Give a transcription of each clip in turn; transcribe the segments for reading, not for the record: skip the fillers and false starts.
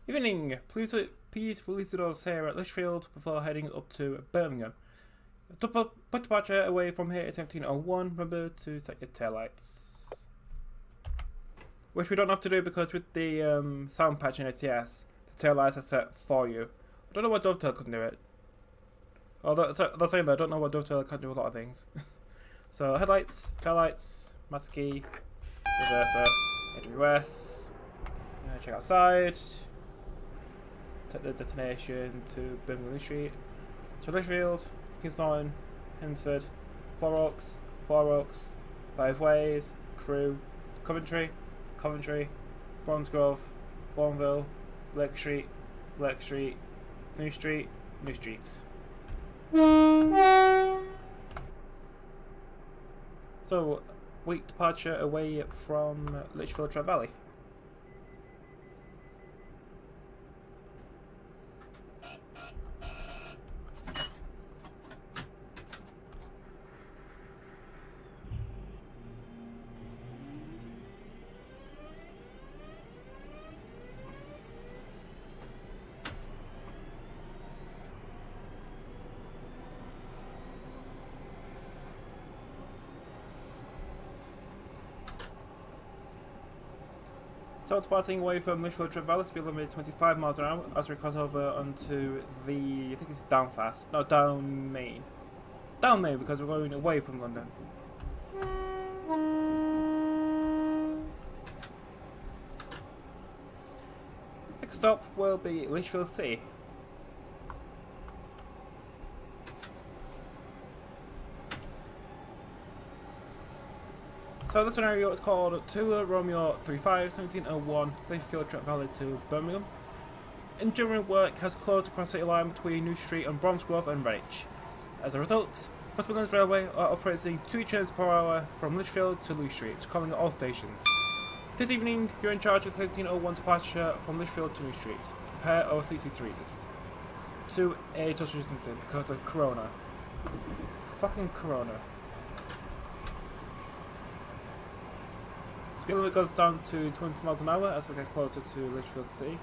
Evening. Please release the doors here at Lichfield before heading up to Birmingham. Put departure away from here at 17:01. Remember to set your taillights. Which we don't have to do because with the sound patch in ATS, the taillights are set for you. I don't know why Dovetail couldn't do it. Although, that's saying that I don't know why Dovetail can't do a lot of things. So headlights, taillights, master key, reverser, AWS. Check outside. Take the destination to Birmingham New Street. So Lichfield, Kingston, Hensford, Four Oaks, Five Ways, Crewe, Coventry, Bromsgrove, Bourneville, Blake Street, New Street. So, week departure away from Lichfield Trent Valley. So departing away from Lichfield Trent Valley, speed limit is 25 miles an hour as we cross over onto the, I think it's Downfast, no, Down Main. Down Main because we're going away from London. Next stop will be Lichfield City. So this scenario is called 2 Romeo 35 1701 Lichfield Trent Valley to Birmingham. Engineering work has closed across the city line between New Street and Bromsgrove and Redditch. As a result, West Midlands Railway are operating 2 trains per hour from Lichfield to New Street, covering all stations. This evening, you're in charge of 1701 departure from Lichfield to New Street. Prepare OC23s. To a social distancing because of Corona. Fucking Corona. Speed limit goes down to 20 miles an hour as we get closer to Lichfield City.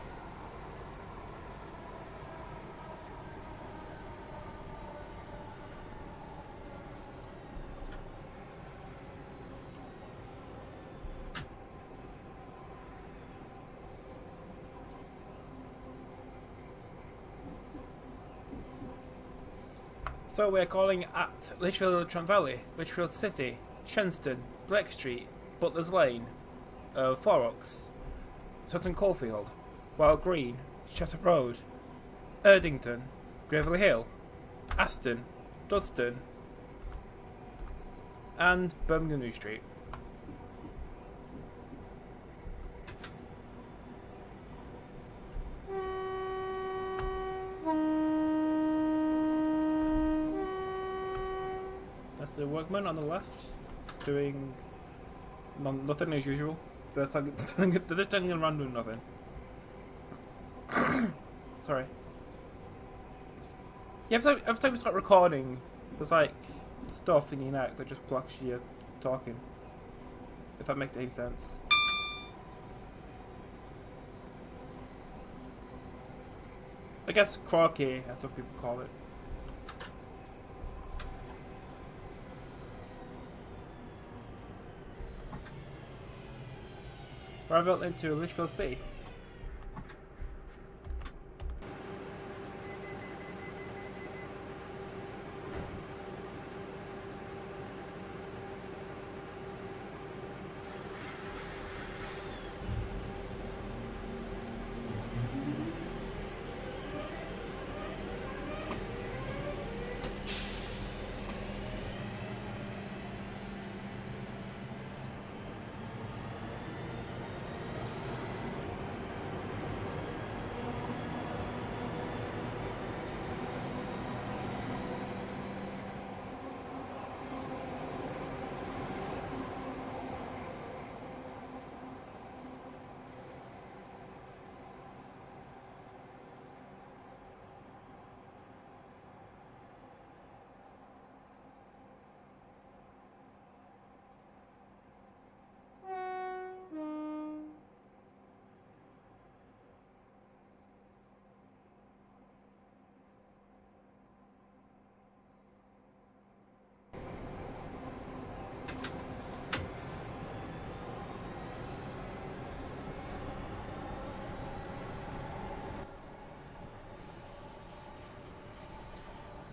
So we're calling at Lichfield Trent Valley, Lichfield City, Shenston, Blake Street, Butlers Lane, Four Oaks, Sutton Coldfield, Wylde Green, Chester Road, Erdington, Gravelly Hill, Aston, Dudston, and Birmingham New Street. That's the workman on the left, doing nothing as usual. They're just turning around doing nothing. Sorry. Yeah, every time we start recording, there's like stuff in your neck that just blocks you talking. If that makes any sense. I guess croaky, as some people call it. Arrival into Lichfield City.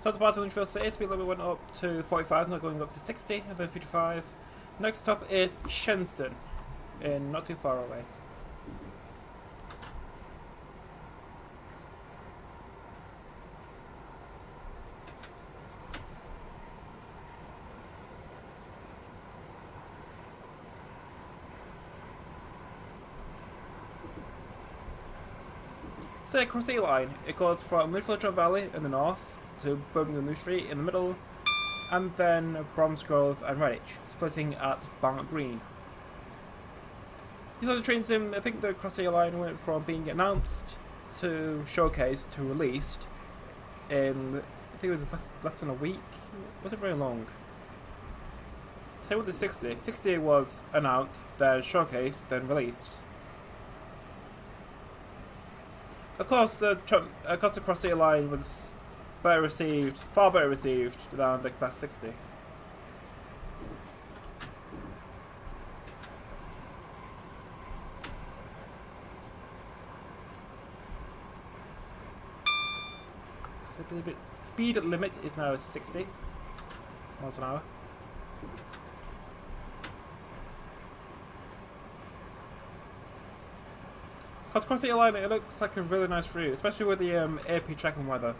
So the bottom Lichfield City speed limit went up to 45, now going up to 60, and then 55. Next stop is Shenston, in not too far away. So across the line, it goes from Lichfield Trent Valley in the north to Birmingham New Street in the middle, and then Bromsgrove and Redditch, splitting at Wylde Green. These other trains in, I think the cross-the line went from being announced to showcased to released in, I think it was less than a week. It wasn't very long. Same with the 60. 60 was announced, then showcased, then released. Of course, the cross-the line was better received, far better received than the Class 60. So speed limit is now 60 miles an hour. Across the line, it looks like a really nice route, especially with the AP tracking weather.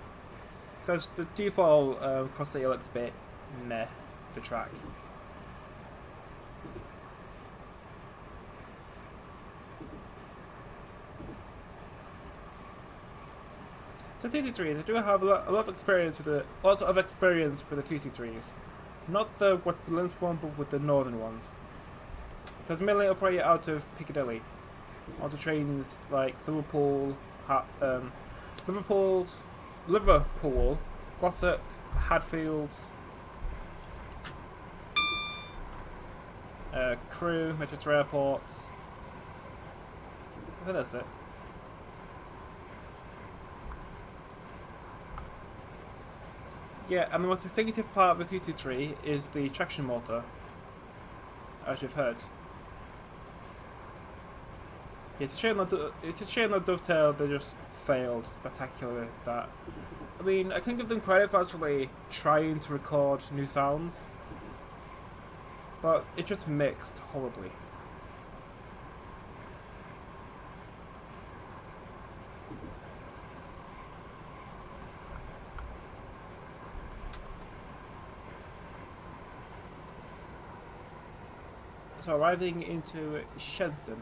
Because the default cross the looks a bit meh, the track. So TC3s, I do have a lot of experience with the 2C3s, not the West Midlands one, but with the northern ones. Because mainly operate out of Piccadilly, onto trains like Liverpool, Glossop, Hadfield, Crewe, Manchester Airport. I think that's it. Yeah, and the most distinctive part of the QT3 is the traction motor, as you've heard. It's a shame that Dovetail, they just failed spectacularly at that. I mean, I can give them credit for actually trying to record new sounds, but it just mixed horribly. So arriving into Shenston.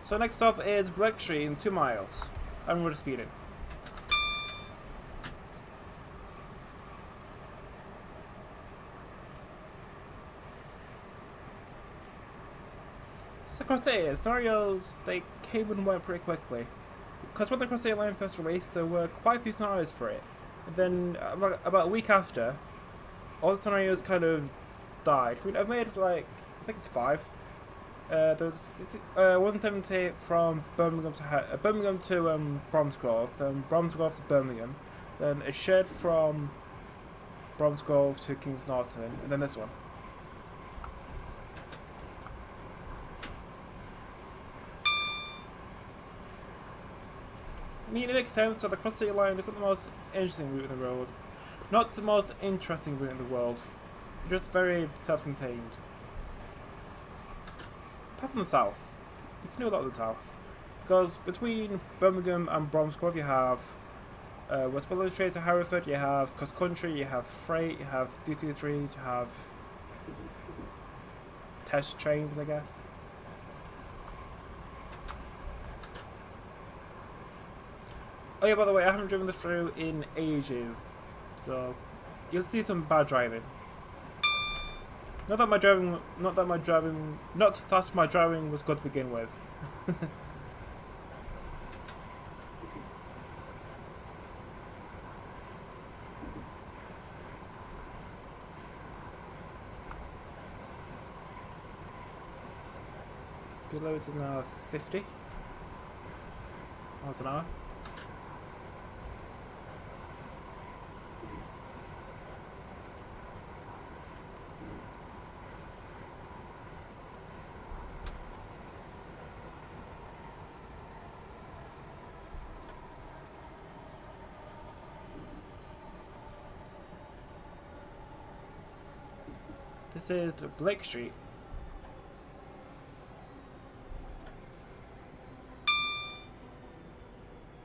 So next stop is Black Street in 2 miles. I'm going to speed it. So across the scenarios, they came and went pretty quickly. Because when the Cross the Line first released, there were quite a few scenarios for it. And then about a week after, all the scenarios kind of died. I mean, I've made like, I think it's 5. There's 170 from Birmingham to Bromsgrove, then Bromsgrove to Birmingham, then a shed from Bromsgrove to Kings Norton, and then this one. I mean, it makes sense. So the cross-city line is not the most interesting route in the world, not the most interesting route in the world, just very self-contained. Apart from the south, you can do a lot of the south, because between Birmingham and Bromsgrove you have West Butlers straight to Hereford, you have cross country, you have freight, you have 223s, you have test trains, I guess. Oh yeah, by the way, I haven't driven this through in ages, so you'll see some bad driving. Not that my driving was good to begin with. Speed limit is now 50 miles an hour. This is Blake Street.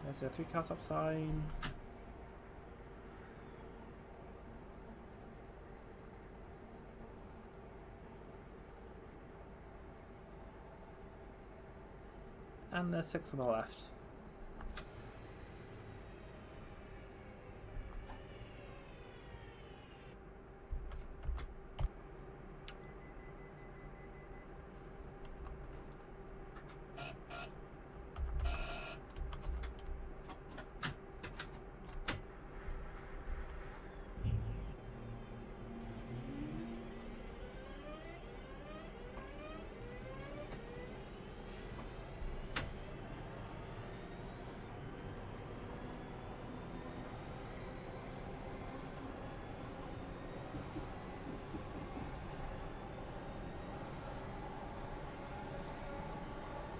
There's a 3-car stop sign. And there's 6 on the left.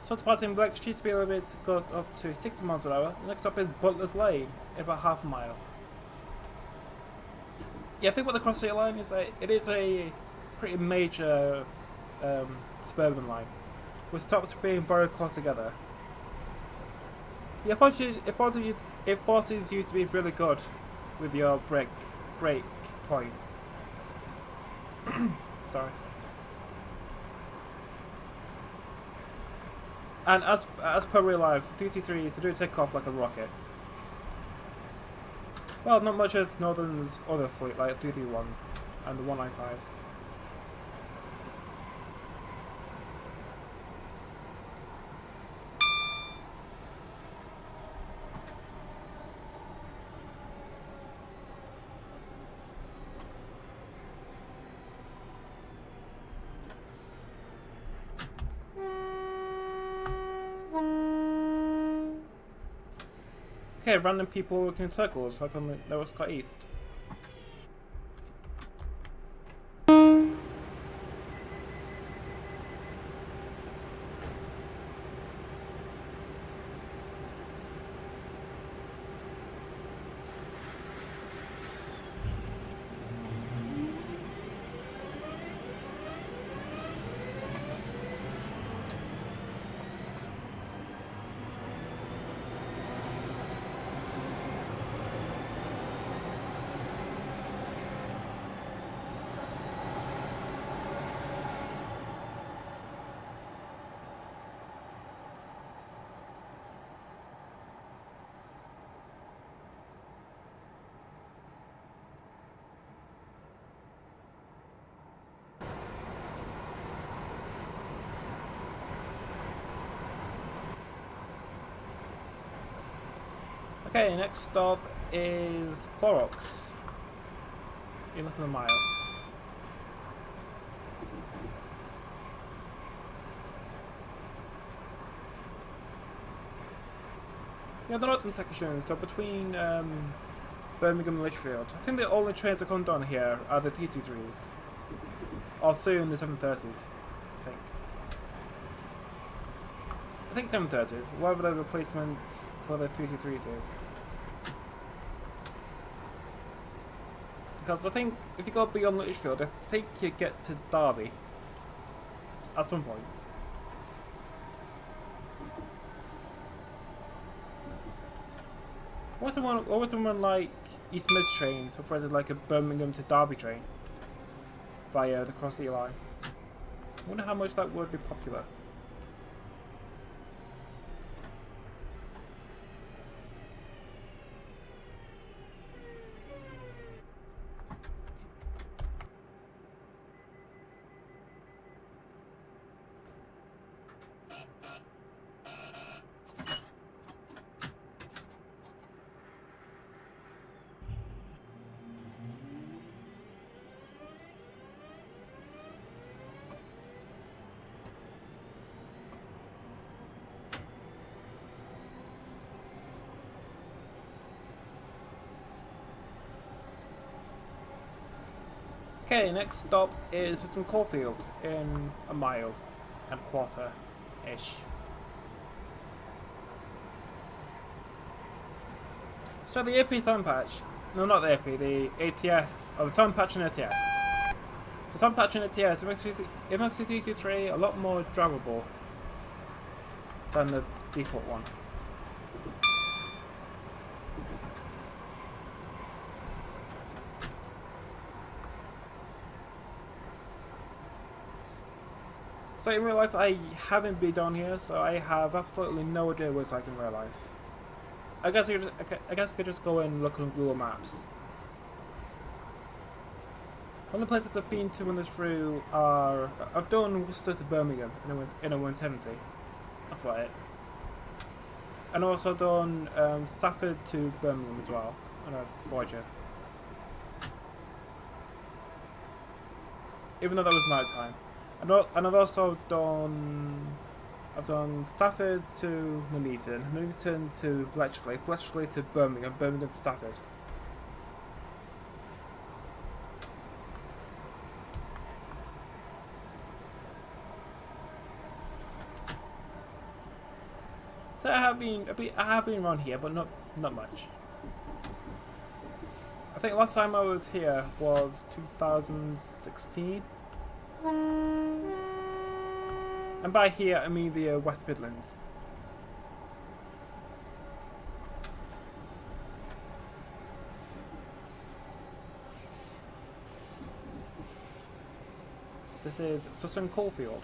So departing Blake Street speed limit goes up to 60 miles an hour. The next stop is Butlers Lane, about half a mile. Yeah, I think what the cross-city line is, it is a pretty major suburban line, with stops being very close together. Yeah, it forces you to be really good with your brake points. Sorry. And as per real life, 223s they do take off like a rocket. Well, not much as Northern's other fleet, like 231s and the 195s. Okay, random people working in circles, like on the Lower Scott East. Okay, next stop is Four Oaks, in less than a mile. Yeah, the northern section, so between Birmingham and Lichfield. I think the only trains that come down here are the 323s. Or soon the 730s, I think 730s, whatever the replacement for the 323s is. Because I think if you go beyond Lichfield, I think you get to Derby at some point. What was the one like East Mids trains operated like a Birmingham to Derby train via the Cross Sea line? I wonder how much that would be popular. Okay, next stop is Sutton Coldfield in a mile and a quarter-ish. So the AP sound patch, no not the AP, the ATS, or the sound patch and ATS. The sound patch and ATS, it makes the 323 a lot more drivable than the default one. So in real life, I haven't been down here, so I have absolutely no idea what it's like in real life. I guess I could just go and look on Google Maps. One of the places I've been to on this route are I've done Worcester to Birmingham in a 170. That's about it. And also done Stafford to Birmingham as well on a Voyager. Even though that was night time. And I've also done Stafford to Nuneaton to Bletchley to Birmingham to Stafford. So I have been around here, but not much. I think last time I was here was 2016. And by here, I mean the West Midlands. This is Sutton Coldfield.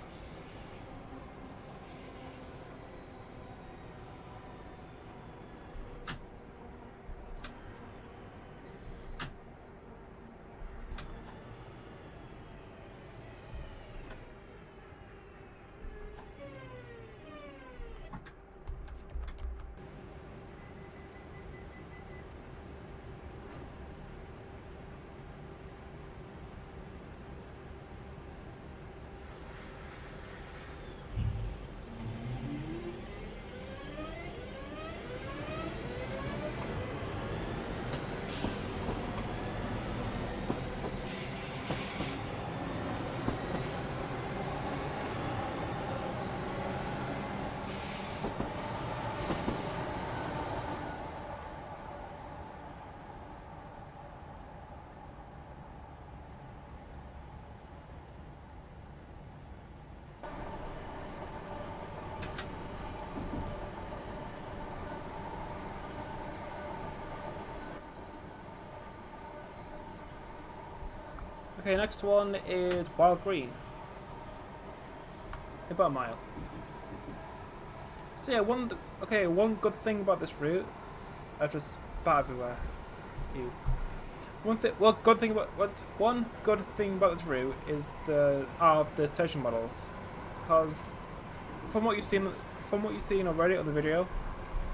Okay, next one is Wylde Green. About a mile. So yeah, one good thing about this route, I just bat everywhere. One good thing about this route is the station models, because from what you've seen already on the video,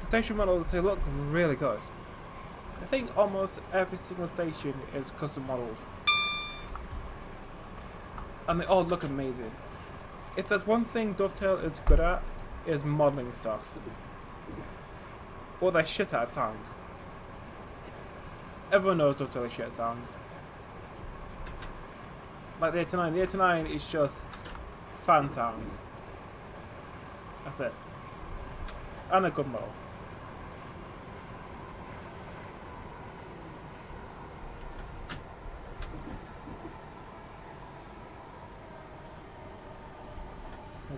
the station models, they look really good. I think almost every single station is custom modelled. And they all look amazing. If there's one thing Dovetail is good at, is modelling stuff. Or they're shit at sounds. Everyone knows those really shit sounds. Like the 89. The 89 is just fan sounds. That's it. And a good model.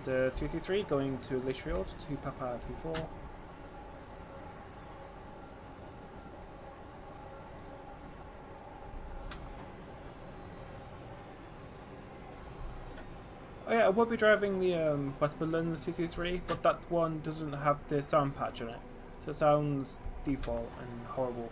There's a 223 going to Lichfield to Papa 34. Oh yeah, I will be driving the Butlers 223, but that one doesn't have the sound patch on it, so it sounds default and horrible.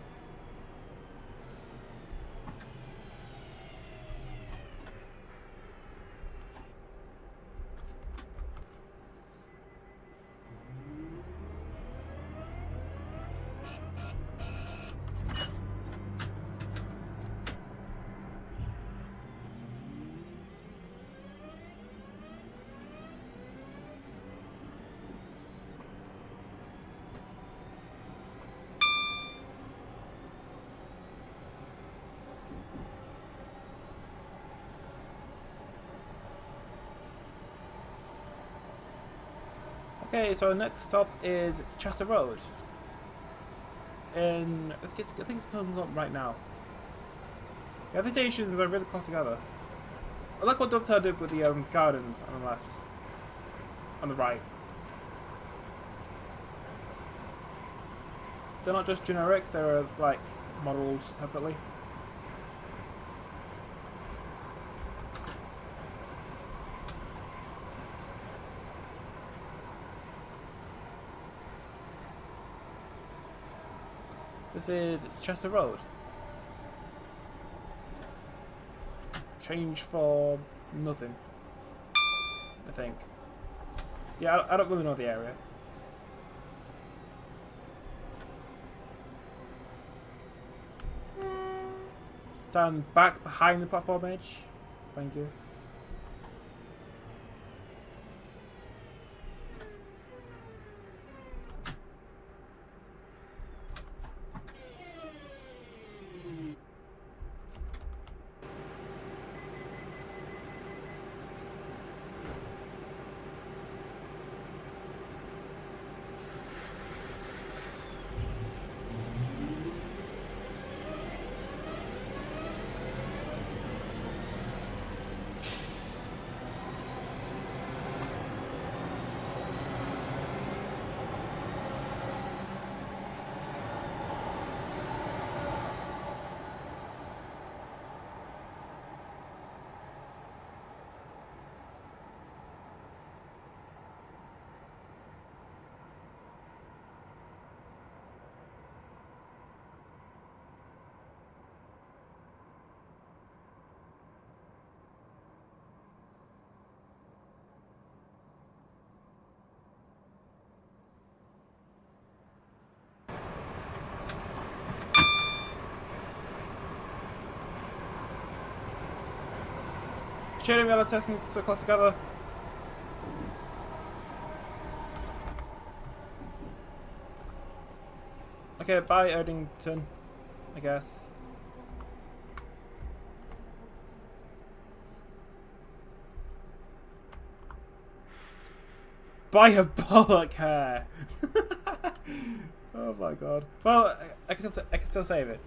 Okay, so our next stop is Chester Road. And I think it's coming up right now. Yeah, these stations are really close together. I like what Dovetail did with the gardens on the left. On the right. They're not just generic, they're like modelled separately. This is Chester Road. Change for nothing, I think. Yeah, I don't really know the area. Stand back behind the platform edge. Thank you. Shading and testing so close together. Okay, bye Erdington, I guess. Buy a bollock hair. Oh my god. Well, I can still save it.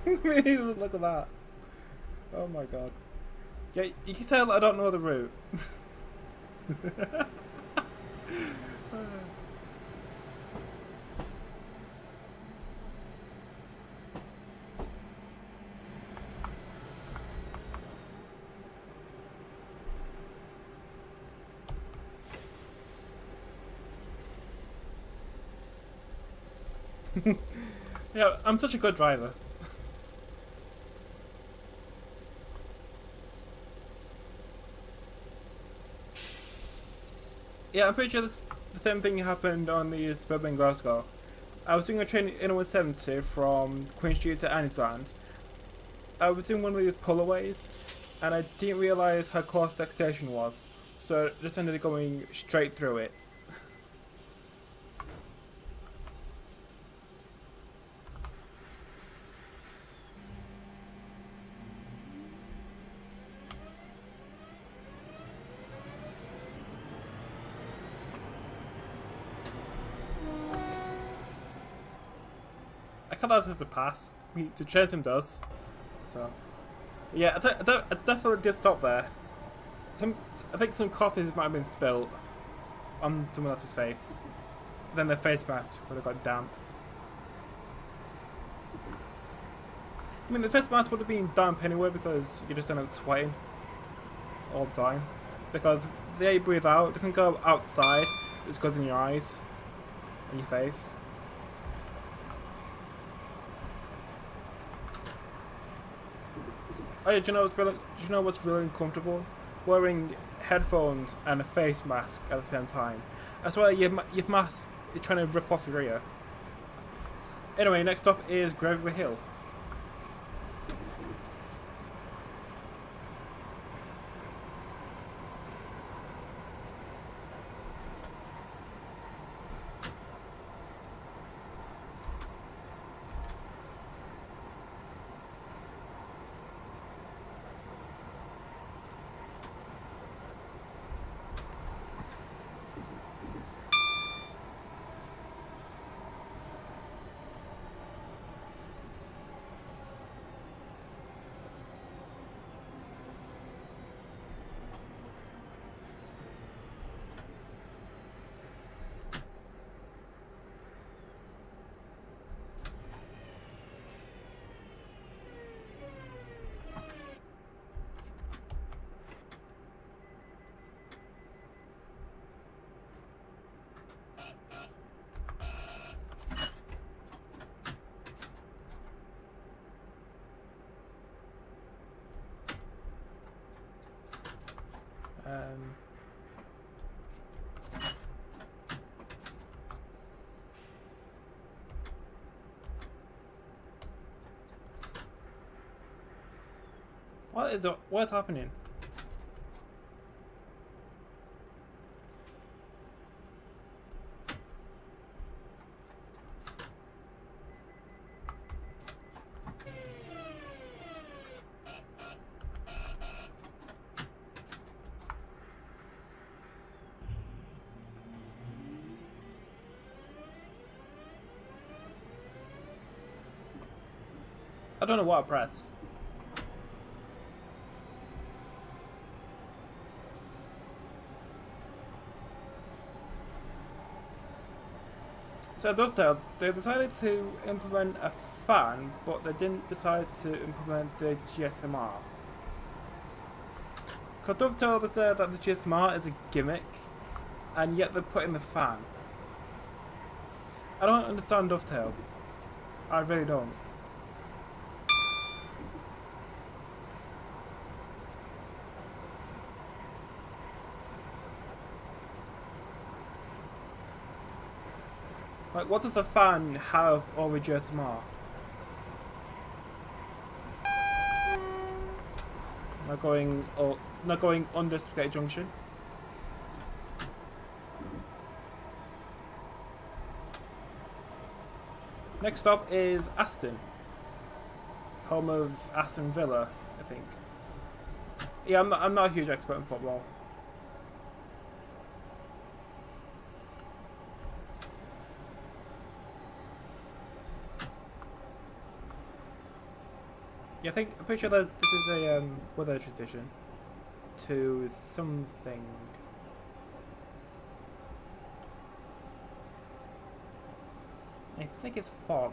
Look at that. Oh my god. Yeah, you can tell I don't know the route. Yeah, I'm such a good driver. Yeah, I'm pretty sure the same thing happened on the Birmingham Glasgow. I was doing a train in 170 from Queen Street to Annie's Land. I was doing one of these pullaways, and I didn't realise how close the station was, so I just ended up going straight through it. I can't ask this to pass. The Trenton does. So, yeah, I definitely did stop there. I think some coffee might have been spilled on someone else's face. Then their face mask would have got damp. I mean, the face mask would have been damp anyway because you just end up sweating all the time. Because the air you breathe out doesn't go outside, it just goes in your eyes and your face. Oh yeah, do you know what's really uncomfortable? Wearing headphones and a face mask at the same time. I swear your mask is trying to rip off your ear. Anyway, next up is Gravely Hill. What's happening? I don't know what I pressed. So Dovetail, they decided to implement a fan, but they didn't decide to implement the GSMR. Because Dovetail, they said that the GSMR is a gimmick, and yet they put in the fan. I don't understand Dovetail. I really don't. Like, what does a fan have over GSMR? Not going under Spaghetti Junction. Next up is Aston, home of Aston Villa, I think. Yeah, I'm not a huge expert in football. Yeah, I'm pretty sure this is a weather transition to something. I think it's fog.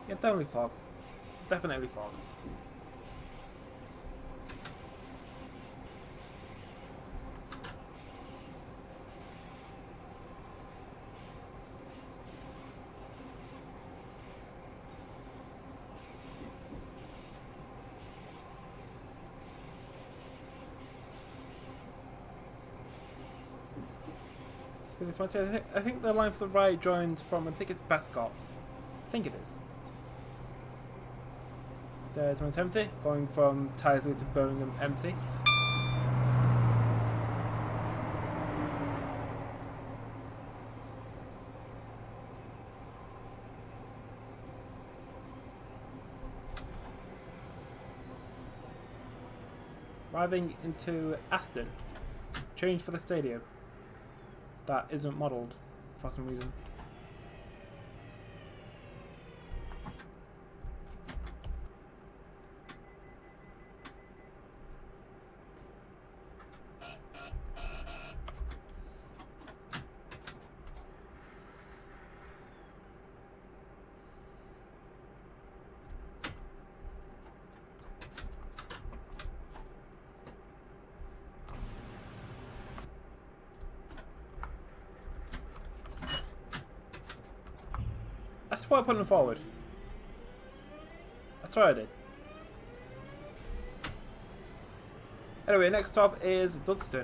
Yeah, definitely fog. Definitely fog. I think the line for the right joins from, I think it's Bascot. I think it is. There's one empty, going from Tysley to Birmingham empty. Arriving into Aston. Change for the stadium. That isn't modelled for some reason. That's why I put them forward. That's what I did. Anyway, next stop is Dudston.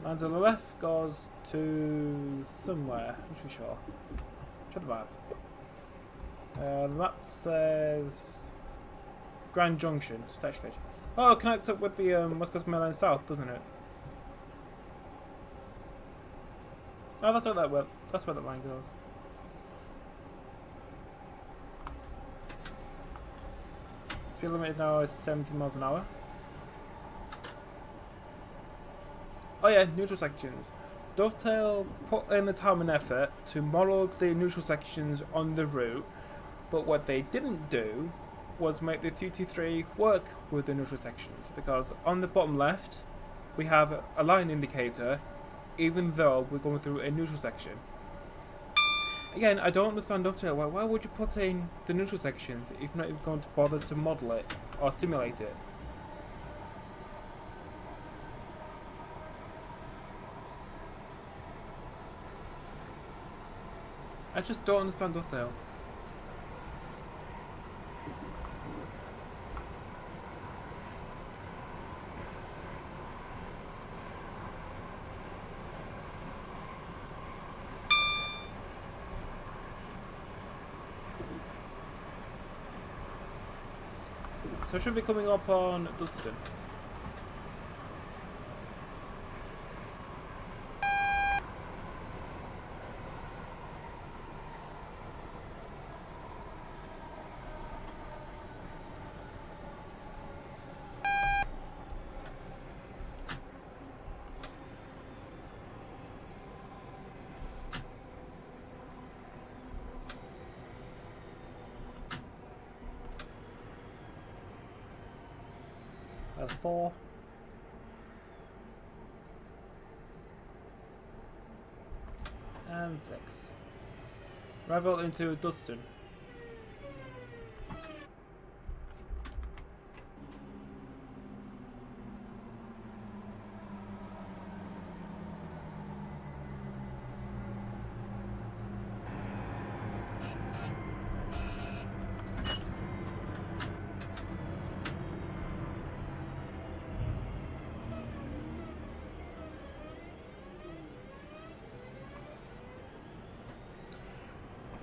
Line to the left goes to somewhere, I'm not too sure. Check the map. The map says Grand Junction, Stetchford. Oh, it connects up with the West Coast Main Line South, doesn't it? Oh, that's where that line goes. Speed limit now is 70 miles an hour. Oh yeah, neutral sections. Dovetail put in the time and effort to model the neutral sections on the route, but what they didn't do was make the 323 work with the neutral sections, because on the bottom left we have a line indicator even though we're going through a neutral section. Again, I don't understand Dovetail. Why would you put in the neutral sections if you're not even going to bother to model it or simulate it? I just don't understand Dovetail. So I should be coming up on Dudston. That's 4. And 6. Revel into Dudston.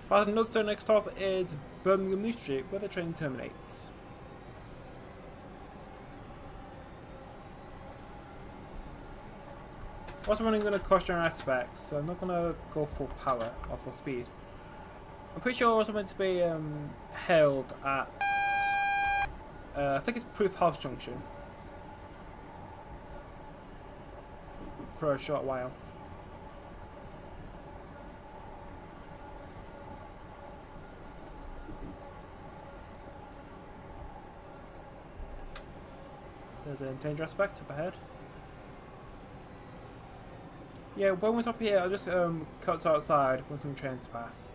Another next stop is Birmingham New Street, where the train terminates. Also running on a cautionary aspect, so I'm not going to go full power or full speed. I'm pretty sure it's meant to be held at, I think it's Proof House Junction, for a short while. There's an interchange aspect up ahead. Yeah, when we're up here, I'll just cut outside when some trains pass.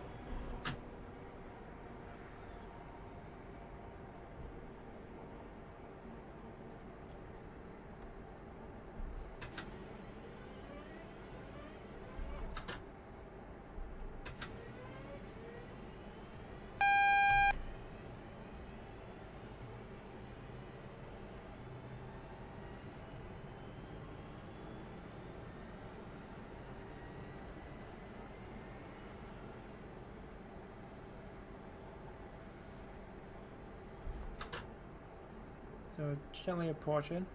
So gently approaching.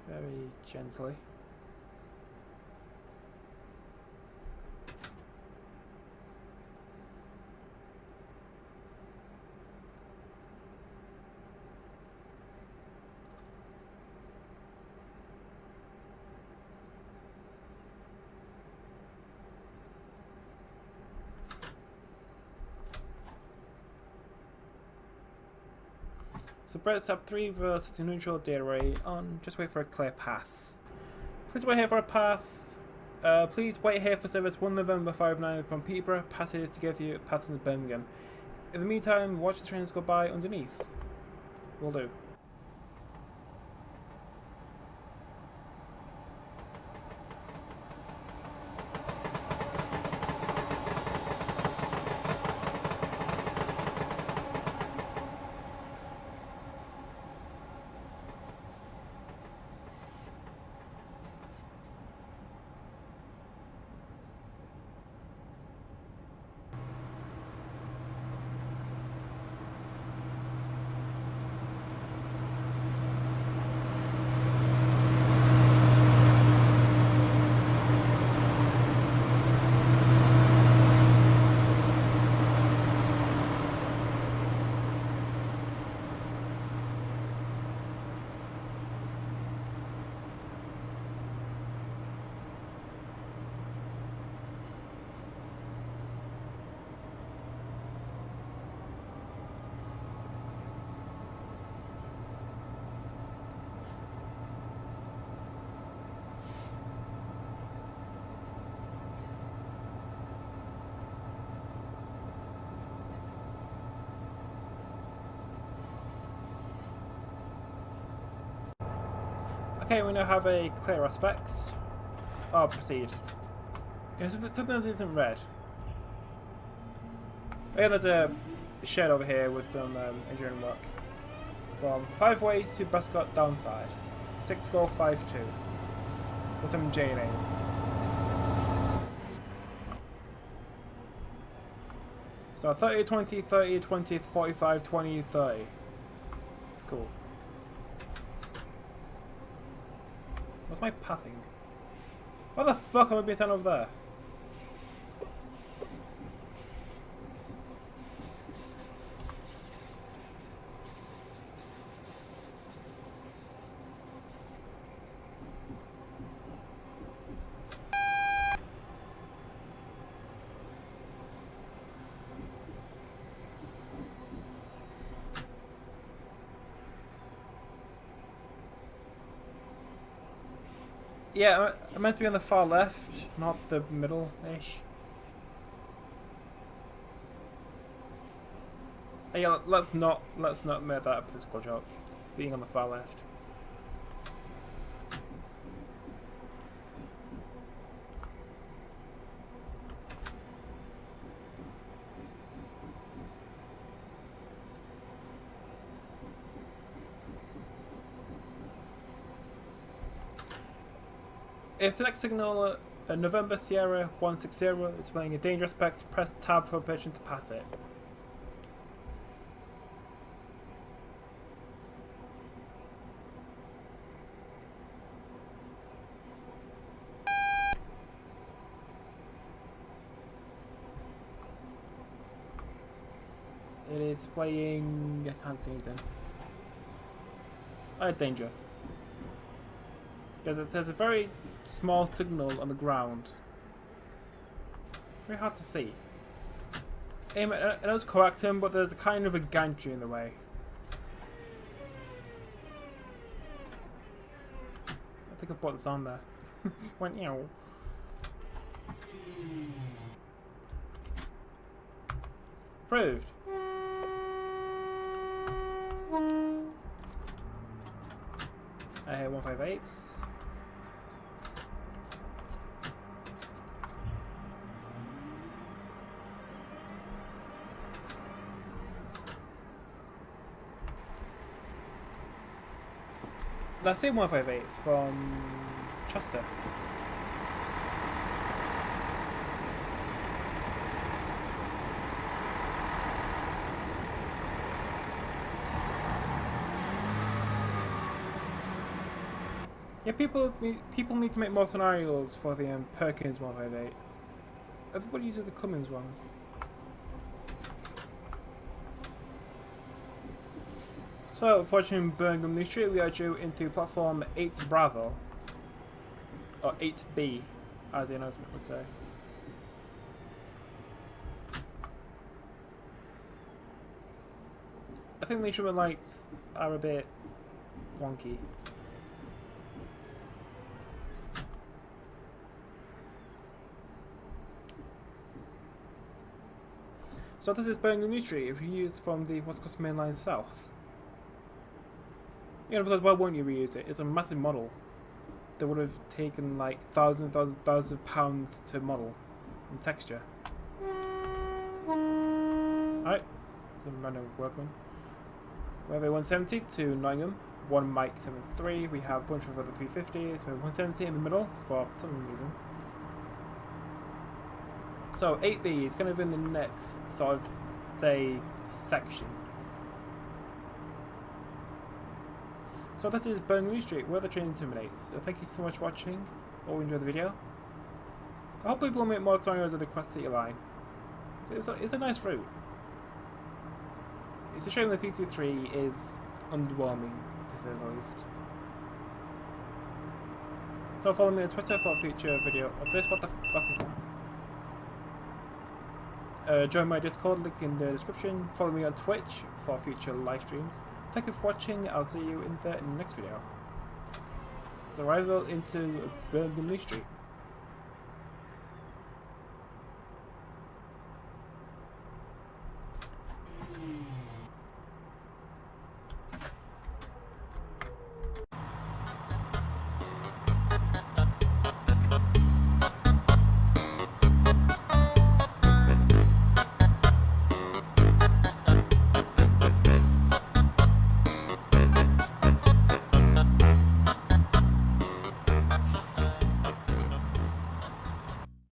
Very gently. So Brett's up 3 versus to neutral data array on. Just wait for a clear path. Please wait here for a path. Please wait here for service 1 November 59 from Peterborough. Passes to give you a path to Birmingham. In the meantime, watch the trains go by underneath. Will do. Okay, we now have a clear aspect. Oh, proceed. Something that isn't red. Yeah, there's a shed over here with some engineering work. From 5 ways to Prescott downside. 6 go 5-2. With some J&As. So 30, 20, 30, 20, 45, 20, 30. Cool. What's my pathing? What the fuck am I being sent over there? Yeah, I'm meant to be on the far left, not the middle-ish. Yeah, let's not make that a political joke. Being on the far left. If the next signal November Sierra 160 is playing a dangerous spec, press tab for permission to pass it. It is playing... I can't see anything. Danger. There's a very small signal on the ground. Very hard to see. I know it's coaxium, but there's a kind of a gantry in the way. I think I put this on there. Went, you know. Approved. I hit 158s. That's the 158s from Chester. Yeah, people need to make more scenarios for the Perkins 158. Everybody uses the Cummins ones. So, approaching Birmingham New Street, we are due into platform 8 Bravo. Or 8B, as the announcement would say. I think the instrument lights are a bit wonky. So this is Birmingham New Street, if you use from the West Coast Main Line South. You know, because why won't you reuse it? It's a massive model. That would have taken like thousands of pounds to model and texture. Alright, it's a random workman. We have a 170 to Nottingham, one Mike 73. We have a bunch of other 350s. We have 170 in the middle for some reason. So 8B is kind of in the next sort of, say, section. So this is Birmingham New Street, where the train terminates. So thank you so much for watching. Hope you enjoyed the video. I hope people will make more scenarios of the Quest City line. It's a nice route. It's a shame the 323 is underwhelming, to say the least. So follow me on Twitter for a future video of this. What the fuck is that? Join my Discord, link in the description. Follow me on Twitch for future live streams. Thank you for watching. I'll see you in the next video. The arrival into Birmingham New Street.